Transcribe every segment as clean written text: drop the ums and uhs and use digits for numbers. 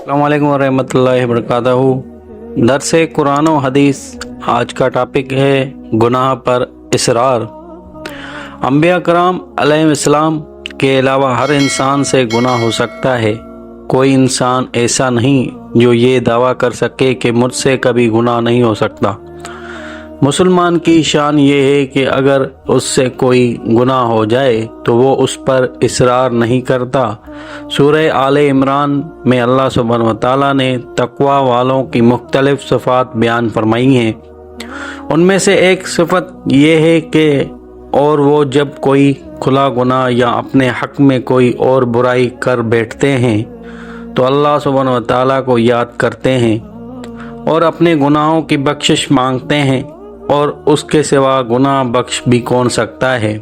अस्सलाम वालेकुम वरहमतुल्लाहि वबरकातुहू। दर्स कुरान व हदीस। आज का टॉपिक है गुनाह पर इसरार। अंबिया कराम अलैहिस्सलाम के अलावा हर इंसान से गुनाह हो सकता है। कोई इंसान ऐसा नहीं जो ये दावा कर सके कि मुझसे कभी गुनाह नहीं हो सकता। मुसलमान की शान ये है कि अगर उससे कोई गुनाह हो जाए तो वो उस पर इसरार नहीं करता। सूरह आले इमरान में अल्लाह सुब्हानहू व तआला ने तकवा वालों की मुख्तलिफ सिफ़ात बयान फरमाई हैं। उनमें से एक सिफत ये है कि और वो जब कोई खुला गुनाह या अपने हक में कोई और बुराई कर बैठते हैं तो अल्लाह सुब्हानहू व तआला को याद करते हैं और अपने गुनाहों की बख्शिश मांगते हैं, और उसके सिवा गुनाह बख्श भी कौन सकता है,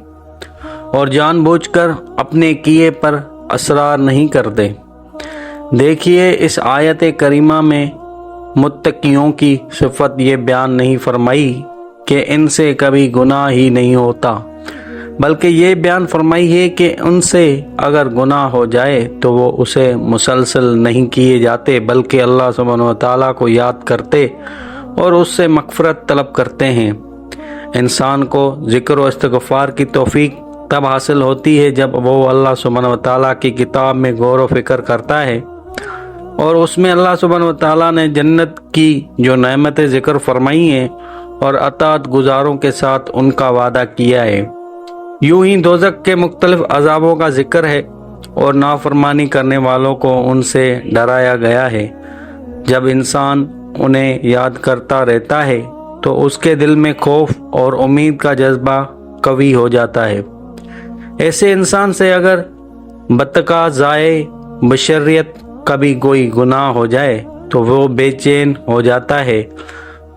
और जानबूझकर अपने किए पर असरार नहीं करते। देखिए, इस आयत करीमा में मुत्तकियों की सिफत ये बयान नहीं फरमाई कि इनसे कभी गुनाह ही नहीं होता, बल्कि ये बयान फरमाई है कि उनसे अगर गुनाह हो जाए तो वो उसे मुसलसल नहीं किए जाते, बल्कि अल्लाह सुब्हानहू व तआला को याद करते और उससे मग़फ़िरत तलब करते हैं। इंसान को ज़िक्र व इस्तिग़फ़ार की तौफ़ीक तब हासिल होती है जब वो अल्लाह सुब्हानहू व तआला की किताब में गौर व फ़िक्र करता है और उसमें अल्लाह सुब्हानहू व तआला ने जन्नत की जो नेमतें ज़िक्र फरमाई हैं और अताअत गुज़ारों के साथ उनका वादा किया है। यूं ही दोज़ख के मुख्तलिफ अज़ाबों का ज़िक्र है और नाफरमानी करने वालों को उनसे डराया गया है। जब इंसान उन्हें याद करता रहता है तो उसके दिल में खौफ और उम्मीद का जज्बा कवी हो जाता है। ऐसे इंसान से अगर बतकाज़ाए बशरियत कभी कोई गुनाह हो जाए तो वो बेचैन हो जाता है।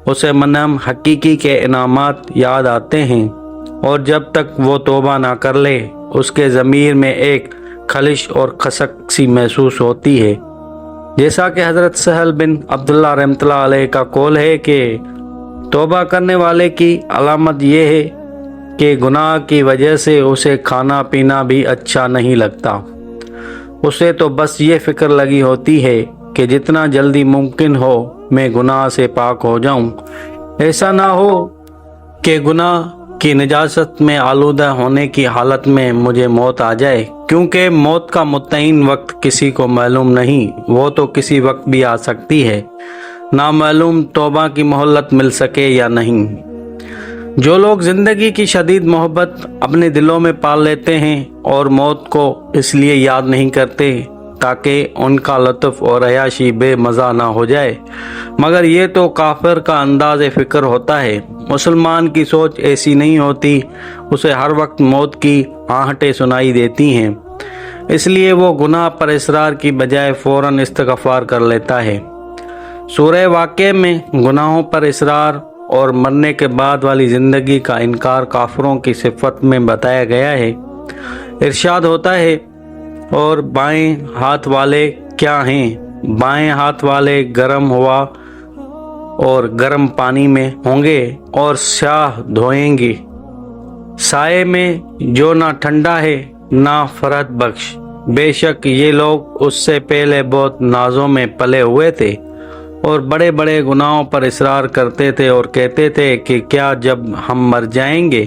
उसे मनम हकीकी के इनामात याद आते हैं और जब तक वो तौबा ना कर ले उसके ज़मीर में एक खलिश और खसक सी महसूस होती है। जैसा कि हज़रत सहल बिन अब्दुल्लाह रहमतुल्लाह अलैह का कौल है कि तौबा करने वाले की अलामत यह है कि गुनाह की वजह से उसे खाना पीना भी अच्छा नहीं लगता। उसे तो बस ये फ़िक्र लगी होती है कि जितना जल्दी मुमकिन हो मैं गुनाह से पाक हो जाऊं। ऐसा ना हो कि गुनाह की निजासत में आलूदा होने की हालत में मुझे मौत आ जाए, क्योंकि मौत का मुतय्यन वक्त किसी को मालूम नहीं, वो तो किसी वक्त भी आ सकती है। नामालूम तौबा की मोहलत मिल सके या नहीं। जो लोग ज़िंदगी की शदीद मोहब्बत अपने दिलों में पाल लेते हैं और मौत को इसलिए याद नहीं करते ताकि उनका लुत्फ़ और अयाशी बेमज़ा ना हो जाए, मगर ये तो काफिर का अंदाज़ फ़िक्र होता है। मुसलमान की सोच ऐसी नहीं होती, उसे हर वक्त मौत की आहटें सुनाई देती हैं, इसलिए वो गुनाह पर इसरार की बजाय फ़ौरन इस्तिग़फ़ार कर लेता है। सूरह वाक़िया में गुनाहों पर इसरार और मरने के बाद वाली ज़िंदगी का इनकार काफिरों की सिफत में बताया गया है। इरशाद होता है, और बाएं हाथ वाले क्या हैं? बाएं हाथ वाले गर्म हवा और गर्म पानी में होंगे और स्याह धोएंगे, साए में जो ना ठंडा है ना फरहत बख्श। बेशक ये लोग उससे पहले बहुत नाजों में पले हुए थे और बड़े बड़े गुनाहों पर इसरार करते थे और कहते थे कि क्या जब हम मर जाएंगे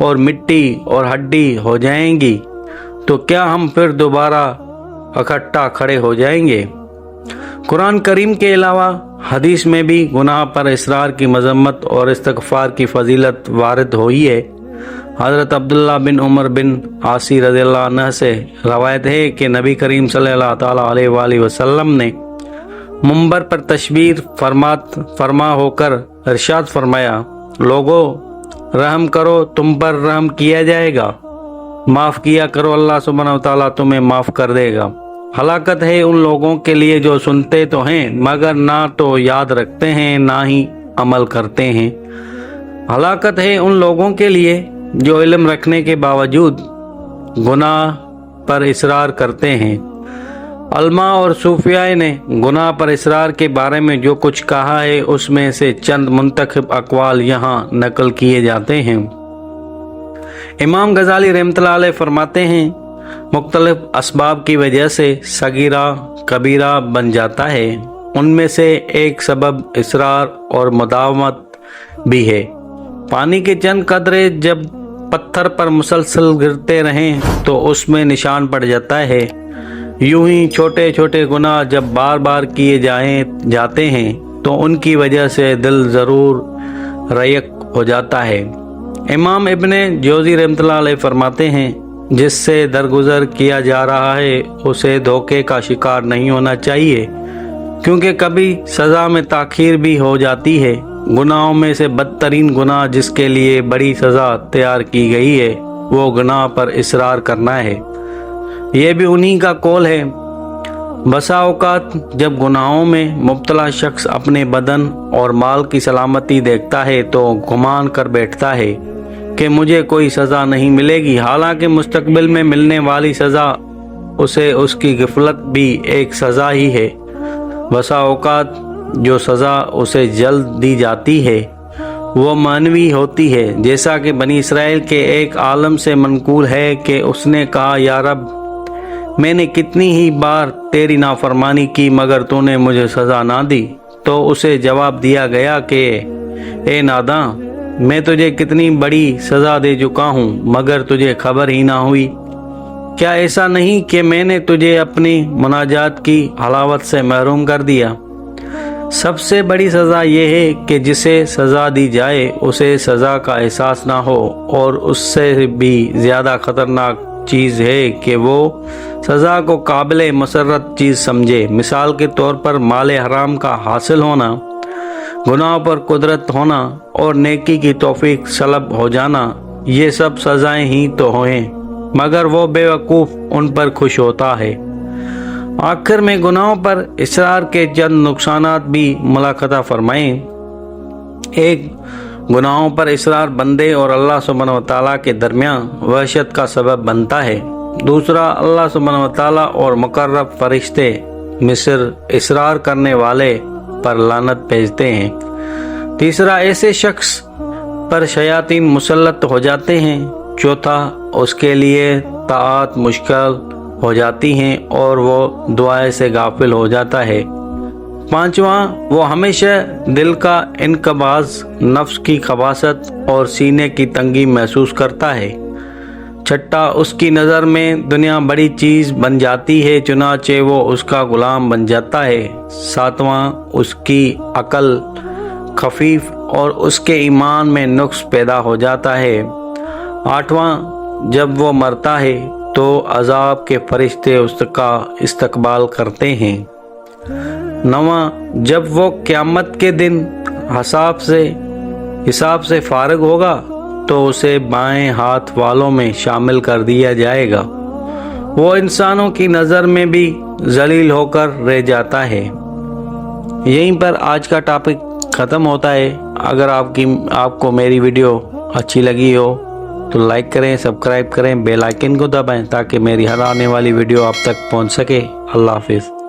और मिट्टी और हड्डी हो जाएंगी तो क्या हम फिर दोबारा इकट्ठा खड़े हो जाएंगे। कुरान करीम के अलावा हदीस में भी गुनाह पर इसरार की मजम्मत और इस्तिग़फ़ार की फजीलत वारिद हुई है। हज़रत अब्दुल्लाह बिन उमर बिन आसी रज़ियल्लाहु अन्हु से रवायत है कि नबी करीम सल्लल्लाहु ताला अलैहि वसल्लम ने मुंबर पर तशबीर फरमा होकर इरशाद फरमाया, लोगो रहम करो, तुम पर रहम किया जाएगा, माफ़ किया करो, अल्लाह सुब्हानहू व तआला तुम्हें माफ़ कर देगा। हलाकत है उन लोगों के लिए जो सुनते तो हैं मगर ना तो याद रखते हैं ना ही अमल करते हैं। हलाकत है उन लोगों के लिए जो इल्म रखने के बावजूद गुनाह पर इसरार करते हैं। अलमा और सूफिया ने गुनाह पर इसरार के बारे में जो कुछ कहा है उसमें से चंद मुंतखब अक़वाल यहाँ नकल किए जाते हैं। इमाम गज़ाली रहमतुल्लाह अलैह फरमाते हैं, मुख्तलिफ असबाब की वजह से सगीरा कबीरा बन जाता है। उनमें से एक सबब इसरार और मुदावमत भी है। पानी के चंद कतरे जब पत्थर पर मुसलसल गिरते रहें तो उसमें निशान पड़ जाता है। यूं ही छोटे छोटे गुनाह जब बार बार किए जाते हैं तो उनकी वजह से दिल ज़रूर रयक हो जाता है। इमाम इब्ने जोज़ी रहमतुल्लाह अलैह फरमाते हैं, जिससे दरगुजर किया जा रहा है उसे धोखे का शिकार नहीं होना चाहिए, क्योंकि कभी सज़ा में ताख़ीर भी हो जाती है। गुनाहों में से बदतरीन गुनाह जिसके लिए बड़ी सज़ा तैयार की गई है वो गुनाह पर इसरार करना है। ये भी उन्हीं का कौल है। बसा औकात जब गुनाहों में मुब्तला शख्स अपने बदन और माल की सलामती देखता है तो गुमान कर बैठता है कि मुझे कोई सज़ा नहीं मिलेगी, हालांकि मुस्तकबिल में मिलने वाली सज़ा उसे उसकी गिफलत भी एक सज़ा ही है। बसा औकात जो सज़ा उसे जल्द दी जाती है वो मानवी होती है, जैसा कि बनी इसराइल के एक आलम से मनकूल है कि उसने कहा, या रब, मैंने कितनी ही बार तेरी नाफरमानी की मगर तूने मुझे सज़ा ना दी। तो उसे जवाब दिया गया कि ए नादां, मैं तुझे कितनी बड़ी सज़ा दे चुका हूँ मगर तुझे खबर ही ना हुई। क्या ऐसा नहीं कि मैंने तुझे अपनी मुनाजात की हलावत से महरूम कर दिया। सबसे बड़ी सज़ा यह है कि जिसे सज़ा दी जाए उसे सज़ा का एहसास ना हो, और उससे भी ज़्यादा ख़तरनाक चीज़ है कि वो सज़ा को काबिल मसरत चीज़ समझे। मिसाल के तौर पर माल हराम का हासिल होना, गुनाह पर कुदरत होना और नेकी की तौफीक सलब हो जाना, ये सब सज़ाएं ही तो हैं, मगर वो बेवकूफ़ उन पर खुश होता है। आखिर में गुनाहों पर इसरार के चंद नुकसानात भी मुलाखता फरमाएं। एक, गुनाहों पर इसरार बंदे और अल्लाह सुब्हानहू व तआला के दरमियान वहशत का सबब बनता है। दूसरा, अल्लाह सुब्हानहू व तआला और मुकर्रब फरिश्ते मिस्र इसरार करने वाले पर लानत भेजते हैं। तीसरा, ऐसे शख्स पर शयातीन मुसल्लत हो जाते हैं। चौथा, उसके लिए ताआत मुश्किल हो जाती हैं और वो दुआए से गाफिल हो जाता है। पांचवा, वो हमेशा दिल का इनकबाज, नफ्स की खबासत और सीने की तंगी महसूस करता है। छठा, उसकी नज़र में दुनिया बड़ी चीज़ बन जाती है, चुनाचे वो उसका गुलाम बन जाता है। सातवां, उसकी अकल खफीफ और उसके ईमान में नुक्स पैदा हो जाता है। आठवां, जब वो मरता है तो अजाब के फरिश्ते उसका इस्तकबाल करते हैं। नवां, जब वो क़यामत के दिन हिसाब से फारिग होगा तो उसे बाएं हाथ वालों में शामिल कर दिया जाएगा। वो इंसानों की नज़र में भी जलील होकर रह जाता है। यहीं पर आज का टॉपिक ख़त्म होता है। अगर आपको मेरी वीडियो अच्छी लगी हो तो लाइक करें, सब्सक्राइब करें, बेल आइकन को दबाएं ताकि मेरी हर आने वाली वीडियो आप तक पहुंच सके। अल्लाह हाफिज़।